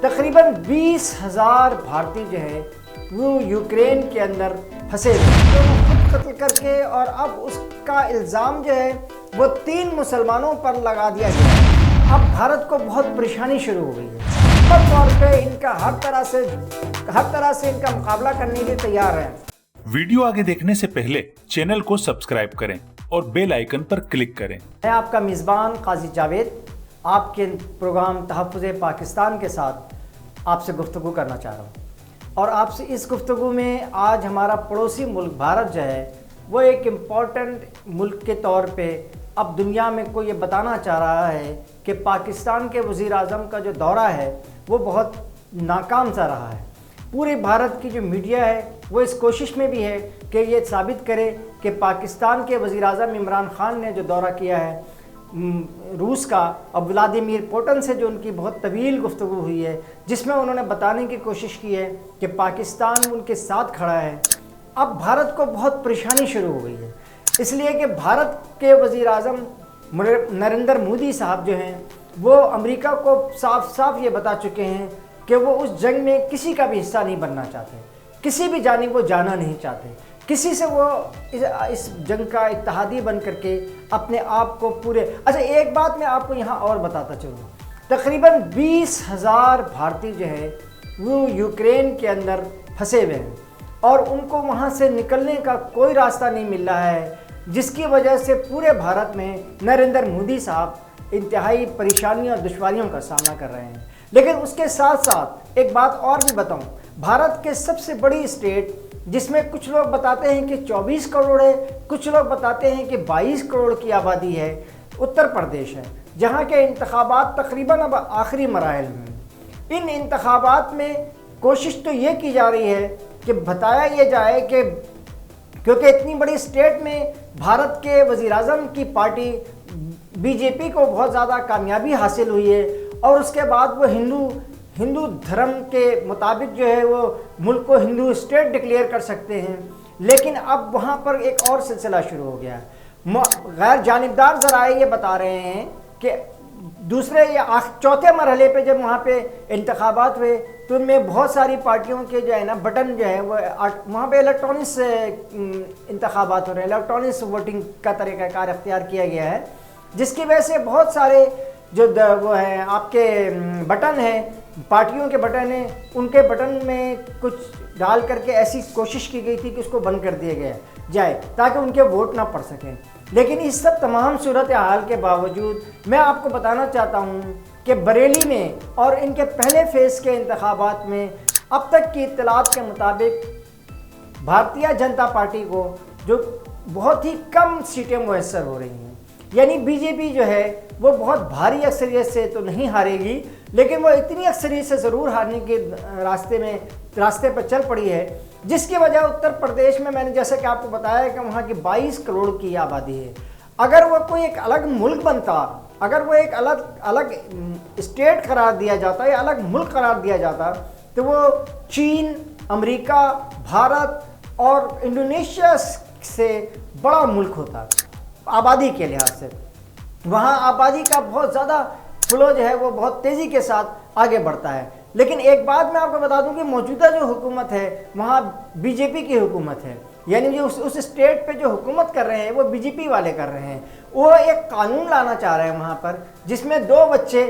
تقریباً 20,000 بھارتی جو ہے وہ یوکرین کے اندر پھنسے ہوئے خود قتل کر کے، اور اب اس کا الزام جو ہے وہ 3 مسلمانوں پر لگا دیا گیا۔ اب بھارت کو بہت پریشانی شروع ہو گئی ہے، ہر طور پہ ان کا ہر طرح سے ان کا مقابلہ کرنے کے لیے تیار ہے۔ ویڈیو آگے دیکھنے سے پہلے چینل کو سبسکرائب کریں اور بیل آئیکن پر کلک کریں۔ میں آپ کا میزبان قاضی جاوید آپ کے پروگرام تحفظ پاکستان کے ساتھ آپ سے گفتگو کرنا چاہ رہا ہوں، اور آپ سے اس گفتگو میں آج ہمارا پڑوسی ملک بھارت جو ہے وہ ایک امپورٹنٹ ملک کے طور پہ اب دنیا میں کو یہ بتانا چاہ رہا ہے کہ پاکستان کے وزیر اعظم کا جو دورہ ہے وہ بہت ناکام سا رہا ہے۔ پورے بھارت کی جو میڈیا ہے وہ اس کوشش میں بھی ہے کہ یہ ثابت کرے کہ پاکستان کے وزیر اعظم عمران خان نے جو دورہ کیا ہے روس کا، اور ولادیمیر پوٹن سے جو ان کی بہت طویل گفتگو ہوئی ہے، جس میں انہوں نے بتانے کی کوشش کی ہے کہ پاکستان ان کے ساتھ کھڑا ہے، اب بھارت کو بہت پریشانی شروع ہو گئی ہے، اس لیے کہ بھارت کے وزیر اعظم نریندر مودی صاحب جو ہیں وہ امریکہ کو صاف صاف یہ بتا چکے ہیں کہ وہ اس جنگ میں کسی کا بھی حصہ نہیں بننا چاہتے، کسی بھی جانب وہ جانا نہیں چاہتے، کسی سے وہ اس جنگ کا اتحادی بن کر کے اپنے آپ کو پورے۔ اچھا، ایک بات میں آپ کو یہاں اور بتاتا چلوں، تقریباً 20,000 بھارتی جو ہے وہ یوکرین کے اندر پھنسے ہوئے ہیں، اور ان کو وہاں سے نکلنے کا کوئی راستہ نہیں مل رہا ہے، جس کی وجہ سے پورے بھارت میں نریندر مودی صاحب انتہائی پریشانیوں اور دشواریوں کا سامنا کر رہے ہیں۔ لیکن اس کے ساتھ ساتھ ایک بات اور بھی بتاؤں، بھارت کے سب سے بڑی اسٹیٹ جس میں کچھ لوگ بتاتے ہیں کہ 24 کروڑ ہے، کچھ لوگ بتاتے ہیں کہ 22 کروڑ کی آبادی ہے، اتر پردیش ہے، جہاں کے انتخابات تقریباً اب آخری مراحل میں۔ ان انتخابات میں کوشش تو یہ کی جا رہی ہے کہ بتایا یہ جائے کہ کیونکہ اتنی بڑی اسٹیٹ میں بھارت کے وزیر اعظم کی پارٹی بی جے پی کو بہت زیادہ کامیابی حاصل ہوئی ہے، اور اس کے بعد وہ ہندو دھرم کے مطابق جو ہے وہ ملک کو ہندو اسٹیٹ ڈکلیئر کر سکتے ہیں، لیکن اب وہاں پر ایک اور سلسلہ شروع ہو گیا ہے۔ غیر جانبدار ذرائع یہ بتا رہے ہیں کہ دوسرے یا چوتھے مرحلے پہ جب وہاں پہ انتخابات ہوئے تو ان میں بہت ساری پارٹیوں کے جو ہے نا بٹن جو ہے وہ وہاں پہ الیکٹرانکس انتخابات ہو رہے ہیں، الیکٹرانکس ووٹنگ کا طریقہ کار اختیار کیا گیا ہے، جس کی وجہ سے بہت سارے جو وہ ہیں آپ کے بٹن ہیں، پارٹیوں کے بٹن ہیں، ان کے بٹن میں کچھ ڈال کر کے ایسی کوشش کی گئی تھی کہ اس کو بند کر دیا گیا جائے تاکہ ان کے ووٹ نہ پڑ سکیں۔ لیکن اس سب تمام صورتحال کے باوجود میں آپ کو بتانا چاہتا ہوں کہ بریلی میں اور ان کے پہلے فیز کے انتخابات میں اب تک کی اطلاعات کے مطابق بھارتیہ جنتا پارٹی کو جو بہت ہی کم سیٹیں میسر ہو رہی ہیں، یعنی بی جے پی جو ہے وہ بہت بھاری اکثریت سے تو نہیں ہارے گی، لیکن وہ اتنی اکثریت سے ضرور ہارنے کے راستے پر چل پڑی ہے، جس کی وجہ اتر پردیش میں نے جیسا کہ آپ کو بتایا کہ وہاں کی 22 کروڑ کی آبادی ہے۔ اگر وہ کوئی ایک الگ ملک بنتا، اگر وہ ایک الگ اسٹیٹ قرار دیا جاتا یا الگ ملک قرار دیا جاتا تو وہ چین، امریکہ، بھارت اور انڈونیشیا سے بڑا ملک ہوتا آبادی کے لحاظ سے۔ وہاں آبادی کا بہت زیادہ فلو جو ہے وہ بہت تیزی کے ساتھ آگے بڑھتا ہے، لیکن ایک بات میں آپ کو بتا دوں کہ موجودہ جو حکومت ہے وہاں بی جے پی کی حکومت ہے، یعنی جو اس اسٹیٹ پہ جو حکومت کر رہے ہیں وہ بی جے پی والے کر رہے ہیں۔ وہ ایک قانون لانا چاہ رہے ہیں وہاں پر، جس میں 2 بچے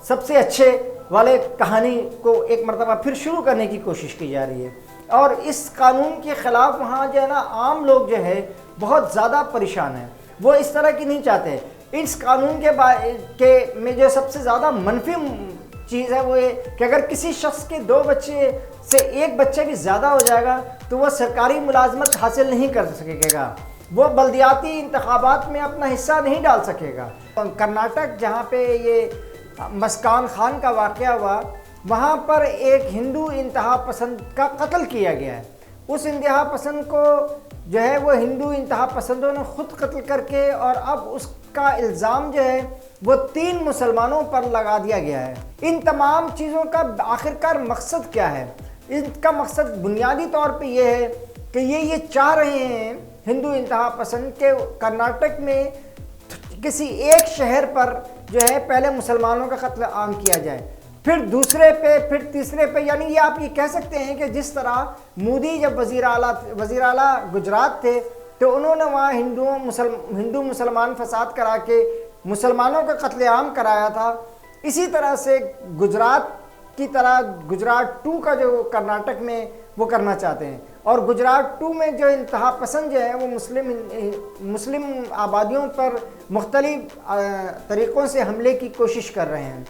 سب سے اچھے والے کہانی کو ایک مرتبہ پھر شروع کرنے کی کوشش کی جا رہی ہے، اور اس قانون کے خلاف وہاں جو ہے نا عام لوگ جو ہے بہت زیادہ پریشان ہیں، وہ اس طرح کی نہیں چاہتے۔ اس قانون کے میں جو سب سے زیادہ منفی چیز ہے وہ یہ کہ اگر کسی شخص کے 2 بچے سے 1 بچہ بھی زیادہ ہو جائے گا تو وہ سرکاری ملازمت حاصل نہیں کر سکے گا، وہ بلدیاتی انتخابات میں اپنا حصہ نہیں ڈال سکے گا۔ کرناٹک جہاں پہ یہ مسکان خان کا واقعہ ہوا، وہاں پر ایک ہندو انتہا پسند کا قتل کیا گیا ہے، اس انتہا پسند کو جو ہے وہ ہندو انتہا پسندوں نے خود قتل کر کے، اور اب اس کا الزام جو ہے وہ 3 مسلمانوں پر لگا دیا گیا ہے۔ ان تمام چیزوں کا آخرکار مقصد کیا ہے؟ ان کا مقصد بنیادی طور پہ یہ ہے کہ یہ چاہ رہے ہیں ہندو انتہا پسند کے کرناٹک میں کسی ایک شہر پر جو ہے پہلے مسلمانوں کا قتل عام کیا جائے، پھر دوسرے پہ، پھر تیسرے پہ. یعنی یہ آپ یہ کہہ سکتے ہیں کہ جس طرح مودی جب وزیر اعلیٰ گجرات تھے تو انہوں نے وہاں ہندو مسلمان فساد کرا کے مسلمانوں کا قتل عام کرایا تھا، اسی طرح سے گجرات کی طرح گجرات 2 کا جو کرناٹک میں وہ کرنا چاہتے ہیں. اور گجرات 2 میں جو انتہا پسند جو ہیں وہ مسلم آبادیوں پر مختلف طریقوں سے حملے کی کوشش کر رہے ہیں.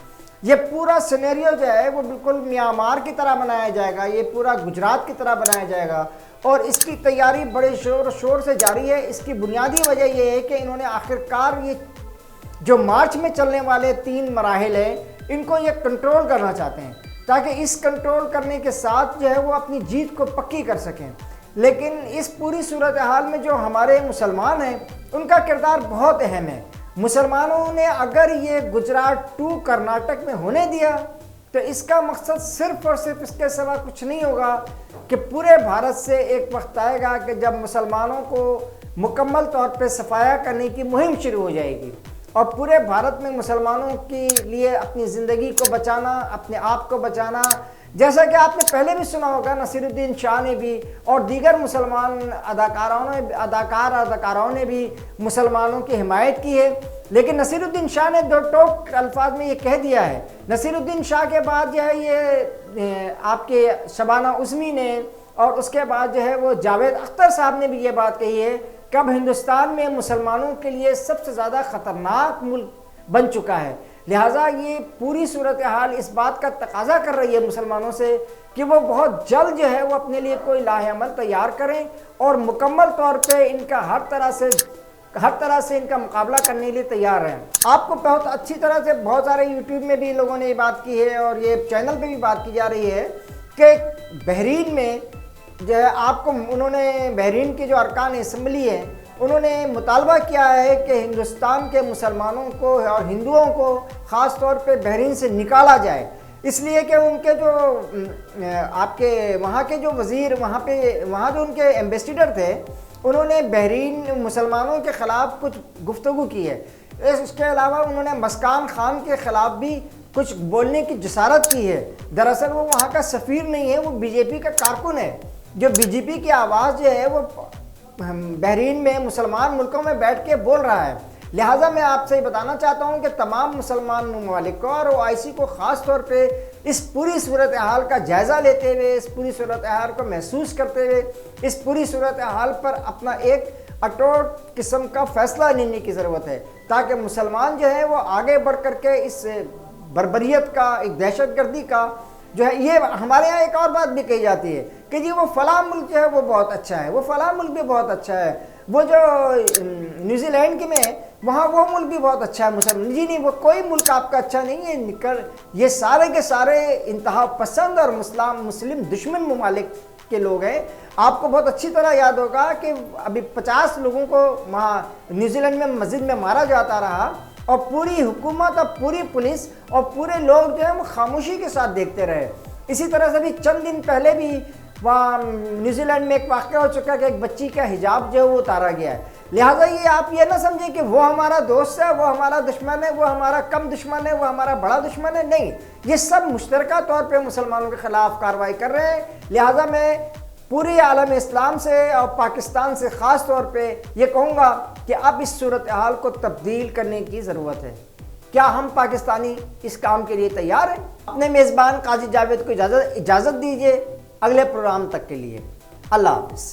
یہ پورا سینیریو جو ہے وہ بالکل میانمار کی طرح بنایا جائے گا، یہ پورا گجرات کی طرح بنایا جائے گا، اور اس کی تیاری بڑے شور سے جاری ہے. اس کی بنیادی وجہ یہ ہے کہ انہوں نے آخرکار یہ جو مارچ میں چلنے والے 3 مراحل ہیں ان کو یہ کنٹرول کرنا چاہتے ہیں، تاکہ اس کنٹرول کرنے کے ساتھ جو ہے وہ اپنی جیت کو پکی کر سکیں. لیکن اس پوری صورتحال میں جو ہمارے مسلمان ہیں ان کا کردار بہت اہم ہے. مسلمانوں نے اگر یہ گجرات 2 کرناٹک میں ہونے دیا تو اس کا مقصد صرف اور صرف اس کے سوا کچھ نہیں ہوگا کہ پورے بھارت سے ایک وقت آئے گا کہ جب مسلمانوں کو مکمل طور پہ صفایا کرنے کی مہم شروع ہو جائے گی، اور پورے بھارت میں مسلمانوں کے لیے اپنی زندگی کو بچانا، اپنے آپ کو بچانا، جیسا کہ آپ نے پہلے بھی سنا ہوگا نصیر الدین شاہ نے بھی اور دیگر مسلمان اداکاروں نے بھی مسلمانوں کی حمایت کی ہے. لیکن نصیر الدین شاہ نے 2 ٹوک الفاظ میں یہ کہہ دیا ہے. نصیر الدین شاہ کے بعد جو ہے یہ آپ کے شبانہ عظمی نے، اور اس کے بعد جو ہے وہ جاوید اختر صاحب نے بھی یہ بات کہی ہے کہ اب ہندوستان میں مسلمانوں کے لیے سب سے زیادہ خطرناک ملک بن چکا ہے. لہٰذا یہ پوری صورتحال اس بات کا تقاضا کر رہی ہے مسلمانوں سے کہ وہ بہت جلد جو ہے وہ اپنے لیے کوئی لاہ عمل تیار کریں اور مکمل طور پہ ان کا ہر طرح سے ان کا مقابلہ کرنے کے لیے تیار ہیں. آپ کو بہت اچھی طرح سے بہت سارے یوٹیوب میں بھی لوگوں نے یہ بات کی ہے اور یہ چینل پہ بھی بات کی جا رہی ہے کہ بحرین میں جو ہے آپ کو انہوں نے بحرین کے جو ارکان اسمبلی ہیں انہوں نے مطالبہ کیا ہے کہ ہندوستان کے مسلمانوں کو اور ہندوؤں کو خاص طور پہ بحرین سے نکالا جائے، اس لیے کہ ان کے جو آپ کے وہاں کے جو وزیر وہاں جو ان کے ایمبیسیڈر تھے انہوں نے بحرین مسلمانوں کے خلاف کچھ گفتگو کی ہے. اس کے علاوہ انہوں نے مسکان خان کے خلاف بھی کچھ بولنے کی جسارت کی ہے. دراصل وہ وہاں کا سفیر نہیں ہے، وہ بی جے پی کا کارکن ہے جو بی جے پی کی آواز جو ہے وہ بحرین میں مسلمان ملکوں میں بیٹھ کے بول رہا ہے. لہٰذا میں آپ سے یہ بتانا چاہتا ہوں کہ تمام مسلمان ممالک کو اور OIC کو خاص طور پہ اس پوری صورتحال کا جائزہ لیتے ہوئے، اس پوری صورتحال کو محسوس کرتے ہوئے، اس پوری صورتحال پر اپنا ایک اٹوٹ قسم کا فیصلہ لینے کی ضرورت ہے، تاکہ مسلمان جو ہے وہ آگے بڑھ کر کے اس بربریت کا، ایک دہشت گردی کا جو ہے، یہ ہمارے یہاں ایک اور بات بھی کہی جاتی ہے کہ جی وہ فلاں ملک جو ہے وہ بہت اچھا ہے، وہ فلاں ملک بھی بہت اچھا ہے، وہ جو نیوزی لینڈ کے میں وہاں وہ ملک بھی بہت اچھا ہے مسلم. جی نہیں، وہ کوئی ملک آپ کا اچھا نہیں ہے. یہ سارے کے سارے انتہا پسند اور مسلم دشمن ممالک کے لوگ ہیں. آپ کو بہت اچھی طرح یاد ہوگا کہ ابھی 50 لوگوں کو وہاں نیوزی لینڈ میں مسجد میں مارا جاتا رہا، اور پوری حکومت اور پوری پولیس اور پورے لوگ جو ہیں وہ خاموشی کے ساتھ دیکھتے رہے. اسی طرح سے بھی چند دن پہلے بھی وہاں نیوزی لینڈ میں ایک واقعہ ہو چکا کہ ایک بچی کا حجاب جو ہے وہ اتارا گیا ہے. لہٰذا یہ آپ یہ نہ سمجھیں کہ وہ ہمارا دوست ہے، وہ ہمارا دشمن ہے، وہ ہمارا کم دشمن ہے، وہ ہمارا بڑا دشمن ہے. نہیں، یہ سب مشترکہ طور پہ مسلمانوں کے خلاف کارروائی کر رہے ہیں. لہٰذا میں پوری عالم اسلام سے اور پاکستان سے خاص طور پہ یہ کہوں گا کہ اب اس صورتحال کو تبدیل کرنے کی ضرورت ہے. کیا ہم پاکستانی اس کام کے لیے تیار ہیں؟ اپنے میزبان قاضی جاوید کو اجازت دیجیے اگلے پروگرام تک کے لیے. اللہ حافظ.